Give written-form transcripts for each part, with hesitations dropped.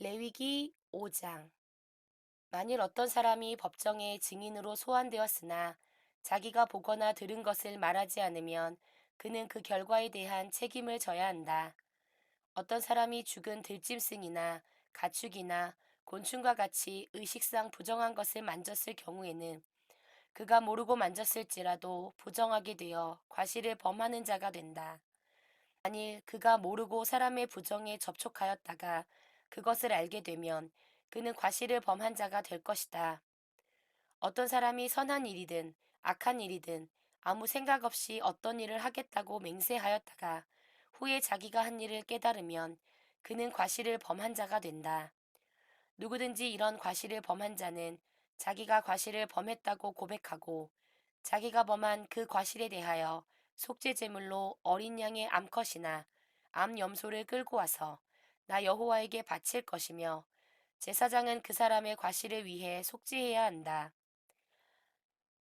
레위기 5장. 만일 어떤 사람이 법정에 증인으로 소환되었으나 자기가 보거나 들은 것을 말하지 않으면 그는 그 결과에 대한 책임을 져야 한다. 어떤 사람이 죽은 들짐승이나 가축이나 곤충과 같이 의식상 부정한 것을 만졌을 경우에는 그가 모르고 만졌을지라도 부정하게 되어 과실을 범하는 자가 된다. 만일 그가 모르고 사람의 부정에 접촉하였다가 그것을 알게 되면 그는 과실을 범한 자가 될 것이다. 어떤 사람이 선한 일이든 악한 일이든 아무 생각 없이 어떤 일을 하겠다고 맹세하였다가 후에 자기가 한 일을 깨달으면 그는 과실을 범한 자가 된다. 누구든지 이런 과실을 범한 자는 자기가 과실을 범했다고 고백하고 자기가 범한 그 과실에 대하여 속죄제물로 어린 양의 암컷이나 암염소를 끌고 와서 나 여호와에게 바칠 것이며 제사장은 그 사람의 과실을 위해 속죄해야 한다.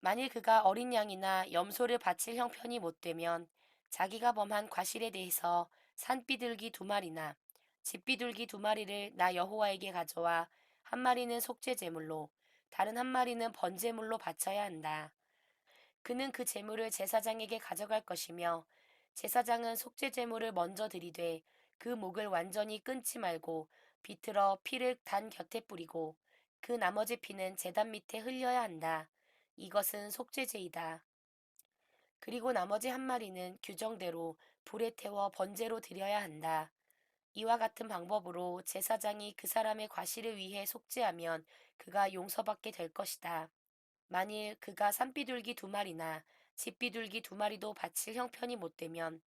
만일 그가 어린 양이나 염소를 바칠 형편이 못 되면 자기가 범한 과실에 대해서 산비둘기 2마리나 집비둘기 2마리를 나 여호와에게 가져와 한 마리는 속죄제물로 다른 한 마리는 번제물로 바쳐야 한다. 그는 그 제물을 제사장에게 가져갈 것이며 제사장은 속죄제물을 먼저 드리되 그 목을 완전히 끊지 말고 비틀어 피를 단 곁에 뿌리고 그 나머지 피는 제단 밑에 흘려야 한다. 이것은 속죄제이다. 그리고 나머지 한 마리는 규정대로 불에 태워 번제로 드려야 한다. 이와 같은 방법으로 제사장이 그 사람의 과실을 위해 속죄하면 그가 용서받게 될 것이다. 만일 그가 산비둘기 2마리나 집비둘기 2마리도 바칠 형편이 못 되면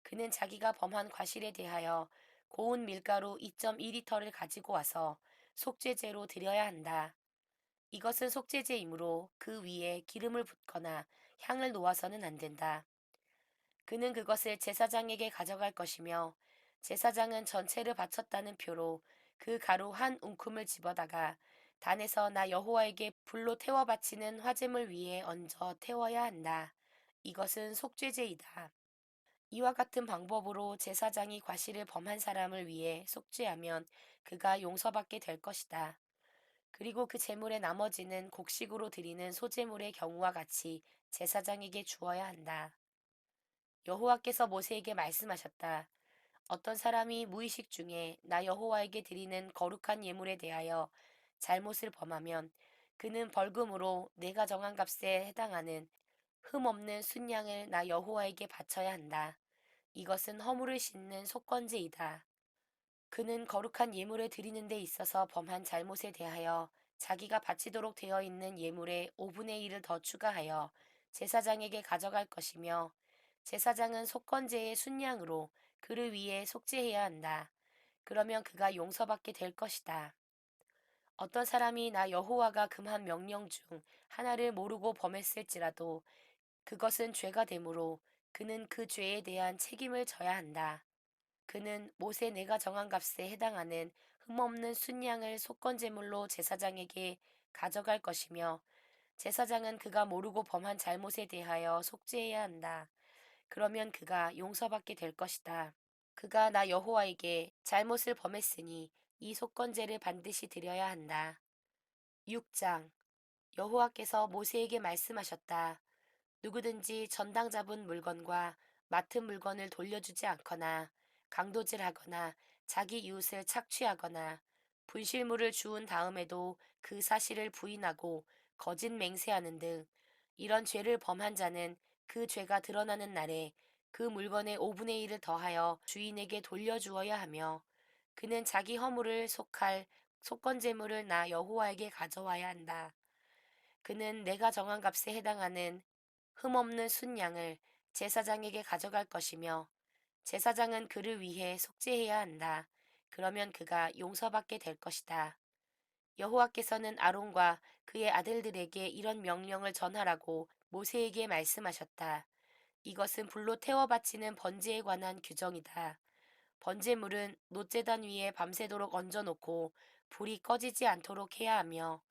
그는 자기가 범한 과실에 대하여 고운 밀가루 2.2리터를 가지고 와서 속죄제로 드려야 한다. 이것은 속죄제이므로 그 위에 기름을 붓거나 향을 놓아서는 안 된다. 그는 그것을 제사장에게 가져갈 것이며 제사장은 전체를 바쳤다는 표로 그 가루 한 움큼을 집어다가 단에서 나 여호와에게 불로 태워 바치는 화제물 위에 얹어 태워야 한다. 이것은 속죄제이다. 이와 같은 방법으로 제사장이 과실을 범한 사람을 위해 속죄하면 그가 용서받게 될 것이다. 그리고 그 제물의 나머지는 곡식으로 드리는 소제물의 경우와 같이 제사장에게 주어야 한다. 여호와께서 모세에게 말씀하셨다. 어떤 사람이 무의식 중에 나 여호와에게 드리는 거룩한 예물에 대하여 잘못을 범하면 그는 벌금으로 내가 정한 값에 해당하는 흠 없는 순양을 나 여호와에게 바쳐야 한다. 이것은 허물을 씻는 속건제이다. 그는 거룩한 예물을 드리는 데 있어서 범한 잘못에 대하여 자기가 바치도록 되어 있는 예물의 5분의 1을 더 추가하여 제사장에게 가져갈 것이며 제사장은 속건제의 순양으로 그를 위해 속죄해야 한다. 그러면 그가 용서받게 될 것이다. 어떤 사람이 나 여호와가 금한 명령 중 하나를 모르고 범했을지라도 그것은 죄가 되므로 그는 그 죄에 대한 책임을 져야 한다. 그는 못에 내가 정한 값에 해당하는 흠없는 순양을 속건제물로 제사장에게 가져갈 것이며 제사장은 그가 모르고 범한 잘못에 대하여 속죄해야 한다. 그러면 그가 용서받게 될 것이다. 그가 나 여호와에게 잘못을 범했으니 이 속건제를 반드시 드려야 한다. 6장. 여호와께서 모세에게 말씀하셨다. 누구든지 전당 잡은 물건과 맡은 물건을 돌려주지 않거나 강도질하거나 자기 이웃을 착취하거나 분실물을 주운 다음에도 그 사실을 부인하고 거짓 맹세하는 등 이런 죄를 범한 자는 그 죄가 드러나는 날에 그 물건의 5분의 1을 더하여 주인에게 돌려주어야 하며 그는 자기 허물을 속할 속건제물을 나 여호와에게 가져와야 한다. 그는 내가 정한 값에 해당하는 흠없는 순양을 제사장에게 가져갈 것이며 제사장은 그를 위해 속죄해야 한다. 그러면 그가 용서받게 될 것이다. 여호와께서는 아론과 그의 아들들에게 이런 명령을 전하라고 모세에게 말씀하셨다. 이것은 불로 태워 바치는 번제에 관한 규정이다. 번제물은 놋제단 위에 밤새도록 얹어놓고 불이 꺼지지 않도록 해야 하며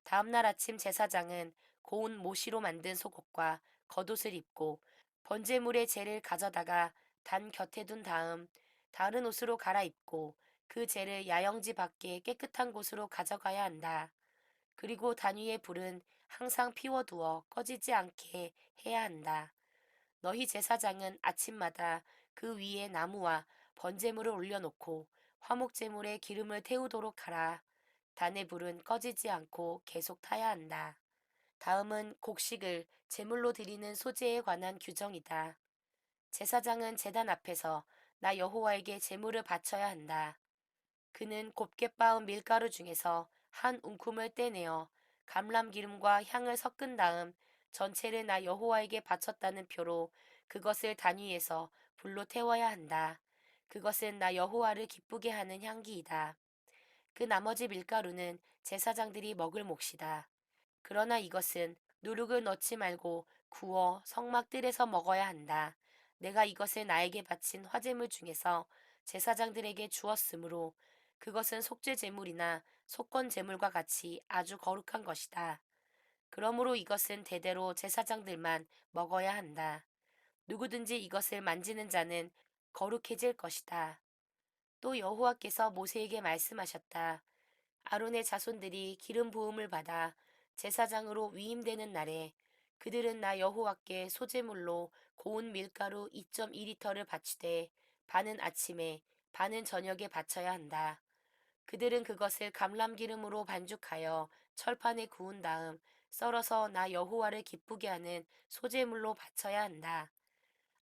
다음날 아침 제사장은 고운 모시로 만든 속옷과 겉옷을 입고 번제물의 재를 가져다가 단 곁에 둔 다음 다른 옷으로 갈아입고 그 재를 야영지 밖에 깨끗한 곳으로 가져가야 한다. 그리고 단위의 불은 항상 피워두어 꺼지지 않게 해야 한다. 너희 제사장은 아침마다 그 위에 나무와 번제물을 올려놓고 화목제물에 기름을 태우도록 하라. 단의 불은 꺼지지 않고 계속 타야 한다. 다음은 곡식을 제물로 드리는 소재에 관한 규정이다. 제사장은 제단 앞에서 나 여호와에게 제물을 바쳐야 한다. 그는 곱게 빻은 밀가루 중에서 한 움큼을 떼내어 감람기름과 향을 섞은 다음 전체를 나 여호와에게 바쳤다는 표로 그것을 단위에서 불로 태워야 한다. 그것은 나 여호와를 기쁘게 하는 향기이다. 그 나머지 밀가루는 제사장들이 먹을 몫이다. 그러나 이것은 누룩을 넣지 말고 구워 성막들에서 먹어야 한다. 내가 이것을 나에게 바친 화제물 중에서 제사장들에게 주었으므로 그것은 속죄 제물이나 속건 제물과 같이 아주 거룩한 것이다. 그러므로 이것은 대대로 제사장들만 먹어야 한다. 누구든지 이것을 만지는 자는 거룩해질 것이다. 또 여호와께서 모세에게 말씀하셨다. 아론의 자손들이 기름 부음을 받아 제사장으로 위임되는 날에 그들은 나 여호와께 소제물로 고운 밀가루 2.2리터를 바치되 반은 아침에 반은 저녁에 바쳐야 한다. 그들은 그것을 감람기름으로 반죽하여 철판에 구운 다음 썰어서 나 여호와를 기쁘게 하는 소제물로 바쳐야 한다.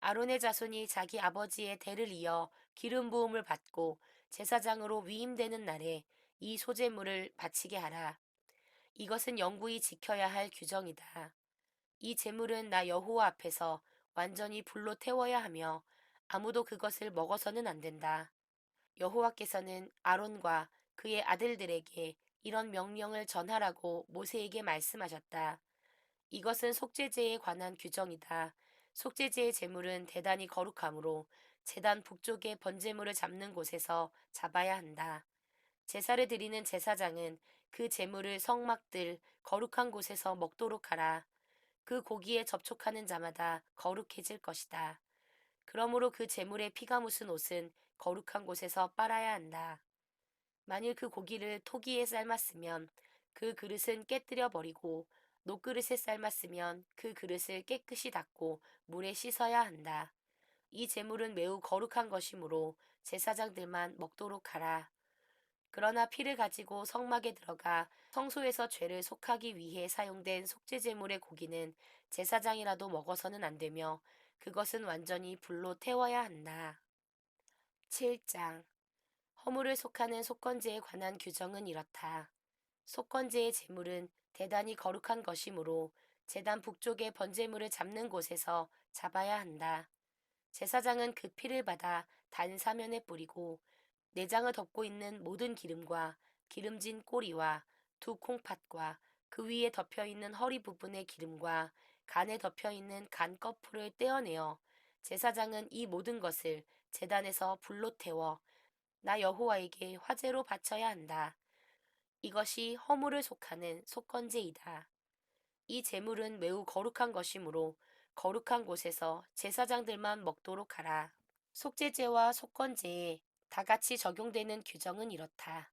아론의 자손이 자기 아버지의 대를 이어 기름 부음을 받고 제사장으로 위임되는 날에 이 소제물을 바치게 하라. 이것은 영구히 지켜야 할 규정이다. 이 제물은 나 여호와 앞에서 완전히 불로 태워야 하며 아무도 그것을 먹어서는 안 된다. 여호와께서는 아론과 그의 아들들에게 이런 명령을 전하라고 모세에게 말씀하셨다. 이것은 속죄제에 관한 규정이다. 속죄제의 제물은 대단히 거룩하므로 제단 북쪽의 번제물을 잡는 곳에서 잡아야 한다. 제사를 드리는 제사장은 그 제물을 성막들 거룩한 곳에서 먹도록 하라. 그 고기에 접촉하는 자마다 거룩해질 것이다. 그러므로 그 제물에 피가 묻은 옷은 거룩한 곳에서 빨아야 한다. 만일 그 고기를 토기에 삶았으면 그 그릇은 깨뜨려 버리고 녹그릇에 삶았으면 그 그릇을 깨끗이 닦고 물에 씻어야 한다. 이 제물은 매우 거룩한 것이므로 제사장들만 먹도록 하라. 그러나 피를 가지고 성막에 들어가 성소에서 죄를 속하기 위해 사용된 속죄제물의 고기는 제사장이라도 먹어서는 안 되며 그것은 완전히 불로 태워야 한다. 7장 허물을 속하는 속건제에 관한 규정은 이렇다. 속건제의 제물은 대단히 거룩한 것이므로 제단 북쪽의 번제물을 잡는 곳에서 잡아야 한다. 제사장은 그 피를 받아 단 사면에 뿌리고 내장을 덮고 있는 모든 기름과 기름진 꼬리와 두 콩팥과 그 위에 덮여 있는 허리 부분의 기름과 간에 덮여 있는 간 거풀을 떼어내어 제사장은 이 모든 것을 제단에서 불로 태워 나 여호와에게 화제로 바쳐야 한다. 이것이 허물을 속하는 속건제이다. 이 제물은 매우 거룩한 것이므로 거룩한 곳에서 제사장들만 먹도록 하라. 속죄제와 속건제에 다 같이 적용되는 규정은 이렇다.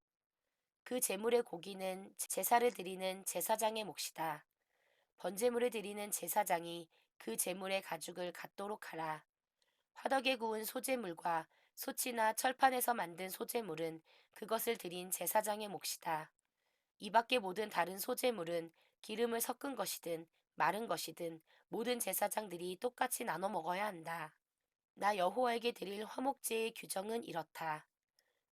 그 제물의 고기는 제사를 드리는 제사장의 몫이다. 번제물을 드리는 제사장이 그 제물의 가죽을 갖도록 하라. 화덕에 구운 소제물과 소치나 철판에서 만든 소제물은 그것을 드린 제사장의 몫이다. 이 밖의 모든 다른 소제물은 기름을 섞은 것이든 마른 것이든 모든 제사장들이 똑같이 나눠 먹어야 한다. 나 여호와에게 드릴 화목제의 규정은 이렇다.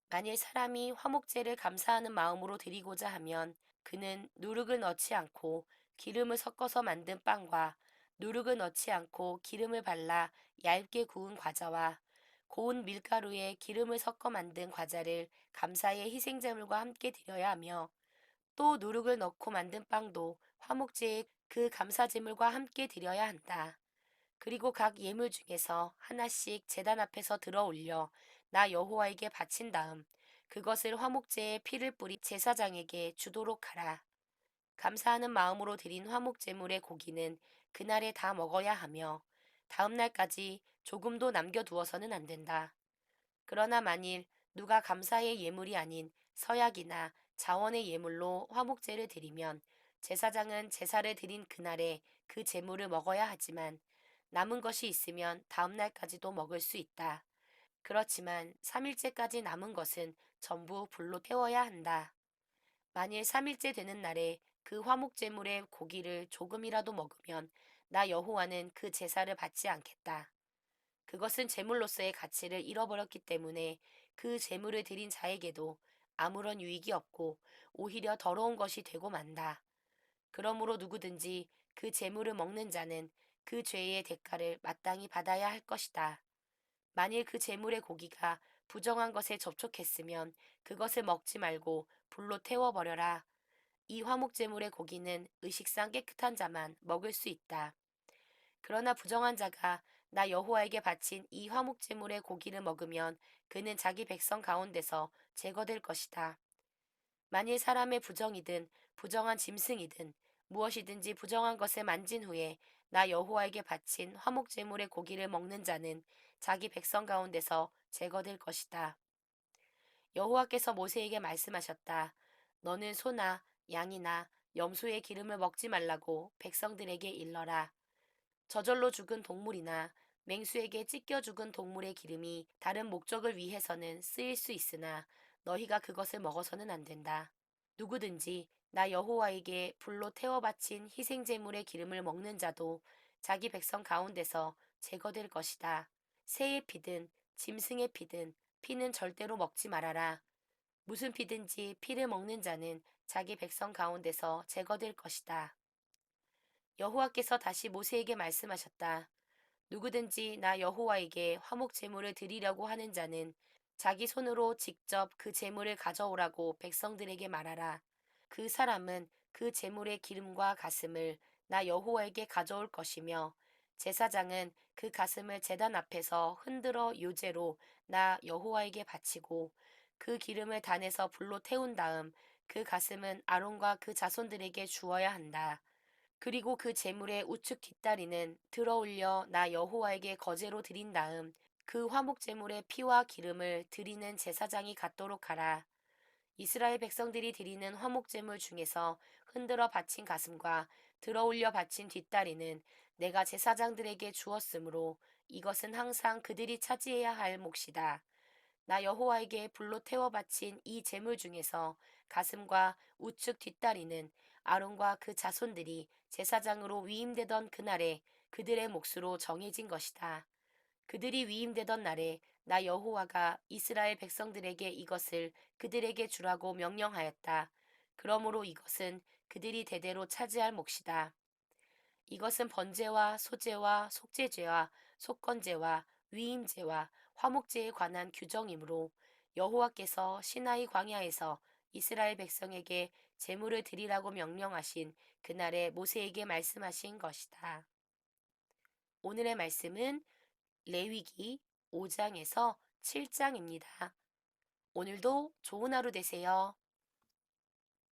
만일 사람이 화목제를 감사하는 마음으로 드리고자 하면 그는 누룩을 넣지 않고 기름을 섞어서 만든 빵과 누룩을 넣지 않고 기름을 발라 얇게 구운 과자와 고운 밀가루에 기름을 섞어 만든 과자를 감사의 희생제물과 함께 드려야 하며 또 누룩을 넣고 만든 빵도 화목제의 그 감사제물과 함께 드려야 한다. 그리고 각 예물 중에서 하나씩 제단 앞에서 들어 올려 나 여호와에게 바친 다음 그것을 화목제에 피를 뿌리 제사장에게 주도록 하라. 감사하는 마음으로 드린 화목제물의 고기는 그날에 다 먹어야 하며 다음 날까지 조금도 남겨두어서는 안 된다. 그러나 만일 누가 감사의 예물이 아닌 서약이나 자원의 예물로 화목제를 드리면 제사장은 제사를 드린 그날에 그 제물을 먹어야 하지만 남은 것이 있으면 다음 날까지도 먹을 수 있다. 그렇지만 3일째까지 남은 것은 전부 불로 태워야 한다. 만일 3일째 되는 날에 그 화목제물의 고기를 조금이라도 먹으면 나 여호와는 그 제사를 받지 않겠다. 그것은 제물로서의 가치를 잃어버렸기 때문에 그 제물을 드린 자에게도 아무런 유익이 없고 오히려 더러운 것이 되고 만다. 그러므로 누구든지 그 제물을 먹는 자는 그 죄의 대가를 마땅히 받아야 할 것이다. 만일 그 제물의 고기가 부정한 것에 접촉했으면 그것을 먹지 말고 불로 태워버려라. 이 화목제물의 고기는 의식상 깨끗한 자만 먹을 수 있다. 그러나 부정한 자가 나 여호와에게 바친 이 화목제물의 고기를 먹으면 그는 자기 백성 가운데서 제거될 것이다. 만일 사람의 부정이든 부정한 짐승이든 무엇이든지 부정한 것을 만진 후에 나 여호와에게 바친 화목제물의 고기를 먹는 자는 자기 백성 가운데서 제거될 것이다. 여호와께서 모세에게 말씀하셨다. 너는 소나 양이나 염소의 기름을 먹지 말라고 백성들에게 일러라. 저절로 죽은 동물이나 맹수에게 찢겨 죽은 동물의 기름이 다른 목적을 위해서는 쓰일 수 있으나 너희가 그것을 먹어서는 안 된다. 누구든지 나 여호와에게 불로 태워 바친 희생 제물의 기름을 먹는 자도 자기 백성 가운데서 제거될 것이다. 새의 피든 짐승의 피든 피는 절대로 먹지 말아라. 무슨 피든지 피를 먹는 자는 자기 백성 가운데서 제거될 것이다. 여호와께서 다시 모세에게 말씀하셨다. 누구든지 나 여호와에게 화목 제물을 드리려고 하는 자는 자기 손으로 직접 그 제물을 가져오라고 백성들에게 말하라. 그 사람은 그 제물의 기름과 가슴을 나 여호와에게 가져올 것이며 제사장은 그 가슴을 제단 앞에서 흔들어 요제로 나 여호와에게 바치고 그 기름을 단에서 불로 태운 다음 그 가슴은 아론과 그 자손들에게 주어야 한다. 그리고 그 제물의 우측 뒷다리는 들어올려 나 여호와에게 거제로 드린 다음 그 화목 제물의 피와 기름을 드리는 제사장이 갖도록 하라. 이스라엘 백성들이 드리는 화목 제물 중에서 흔들어 바친 가슴과 들어올려 바친 뒷다리는 내가 제사장들에게 주었으므로 이것은 항상 그들이 차지해야 할 몫이다. 나 여호와에게 불로 태워 바친 이 제물 중에서 가슴과 우측 뒷다리는 아론과 그 자손들이 제사장으로 위임되던 그날에 그들의 몫으로 정해진 것이다. 그들이 위임되던 날에 나 여호와가 이스라엘 백성들에게 이것을 그들에게 주라고 명령하였다. 그러므로 이것은 그들이 대대로 차지할 몫이다. 이것은 번제와 소제와 속죄제와 속건제와 위임제와 화목제에 관한 규정이므로 여호와께서 시나이 광야에서 이스라엘 백성에게 제물을 드리라고 명령하신 그날에 모세에게 말씀하신 것이다. 오늘의 말씀은 레위기 5장에서 7장입니다. 오늘도 좋은 하루 되세요.